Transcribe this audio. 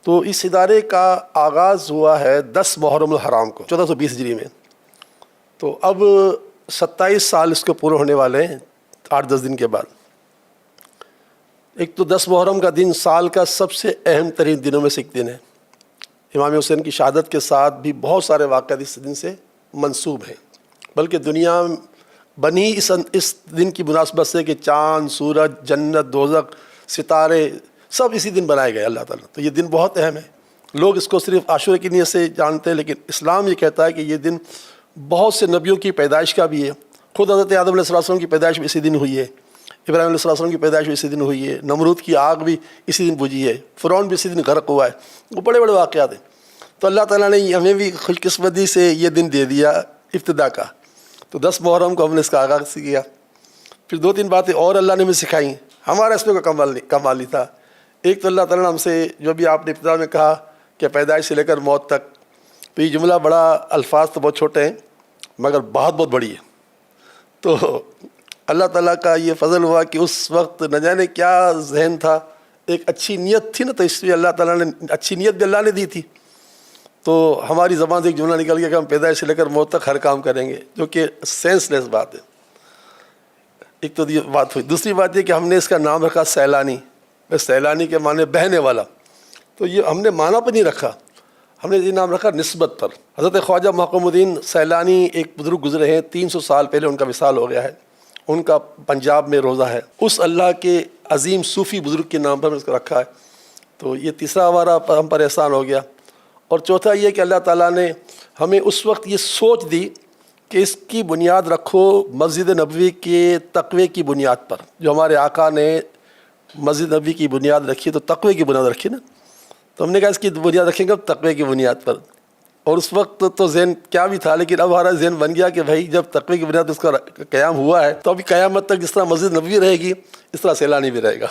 تو اس ادارے کا آغاز ہوا ہے 10 محرم الحرام کو 1420 ہجری میں. تو اب 27 سال اس کو پورے ہونے والے ہیں 8-10 دن کے بعد. ایک تو 10 محرم کا دن سال کا سب سے اہم ترین دنوں میں سے ایک دن ہے. امام حسین کی شہادت کے ساتھ بھی بہت سارے واقعات اس دن سے منسوب ہیں، بلکہ دنیا بنی اس دن کی مناسبت سے کہ چاند، سورج، جنت، دوزخ، ستارے سب اسی دن بنائے گئے اللہ تعالیٰ. تو یہ دن بہت اہم ہے. لوگ اس کو صرف عاشورہ کی نیت سے جانتے ہیں، لیکن اسلام یہ کہتا ہے کہ یہ دن بہت سے نبیوں کی پیدائش کا بھی ہے. خود حضرت آدم علیہ السلام کی پیدائش بھی اسی دن ہوئی ہے، ابراہیم علیہ السلام کی پیدائش بھی اسی دن ہوئی ہے، نمرود کی آگ بھی اسی دن بجھی ہے، فرعون بھی اسی دن غرق ہوا ہے. وہ بڑے بڑے واقعات ہیں. تو اللہ تعالیٰ نے ہمیں بھی خوش قسمتی سے یہ دن دے دیا ابتدا کا. تو 10 محرم کو ہم نے اس کا آغاز کیا. پھر 2-3 باتیں اور اللہ نے ہمیں سکھائیں. ہمارا اس میں کوئی کمال نہیں تھا. ایک تو اللہ تعالیٰ نے ہم سے جو بھی آپ نے ابتدا میں کہا کہ پیدائش سے لے کر موت تک، تو یہ جملہ بڑا، الفاظ تو بہت چھوٹے ہیں مگر بہت بڑی ہے. تو اللہ تعالیٰ کا یہ فضل ہوا کہ اس وقت نہ جانے کیا ذہن تھا. ایک اچھی نیت تھی نا، تو اس لیے اللہ تعالیٰ نے اچھی نیت بھی اللہ نے دی تھی. تو ہماری زبان سے ایک جملہ نکل گیا کہ ہم پیدائش سے لے کر موت تک ہر کام کریں گے، جو کہ سینس لیس بات ہے. ایک تو یہ بات ہوئی. دوسری بات یہ کہ ہم نے اس کا نام رکھا سیلانی. سیلانی کے معنی بہنے والا. تو یہ ہم نے معنی پر نہیں رکھا، ہم نے یہ نام رکھا نسبت پر. حضرت خواجہ محکم الدین سیلانی ایک بزرگ گزرے ہیں، 300 سال پہلے ان کا وصال ہو گیا ہے. ان کا پنجاب میں روزہ ہے. اس اللہ کے عظیم صوفی بزرگ کے نام پر ہم نے اس کو رکھا ہے. تو یہ تیسرا ہمارا ہم پر احسان ہو گیا. اور چوتھا یہ کہ اللہ تعالیٰ نے ہمیں اس وقت یہ سوچ دی کہ اس کی بنیاد رکھو مسجد نبوی کے تقوی کی بنیاد پر. جو ہمارے آقا نے مسجد نبوی کی بنیاد رکھی تو تقوی کی بنیاد رکھی نا. تو ہم نے کہا اس کی بنیاد رکھیں گے تقوی کی بنیاد پر. اور اس وقت تو ذہن کیا بھی تھا، لیکن اب ہمارا ذہن بن گیا کہ بھائی جب تقوی کی بنیاد اس کا قیام ہوا ہے تو ابھی قیامت تک جس طرح مسجد نبوی رہے گی اس طرح سیلانی بھی رہے گا.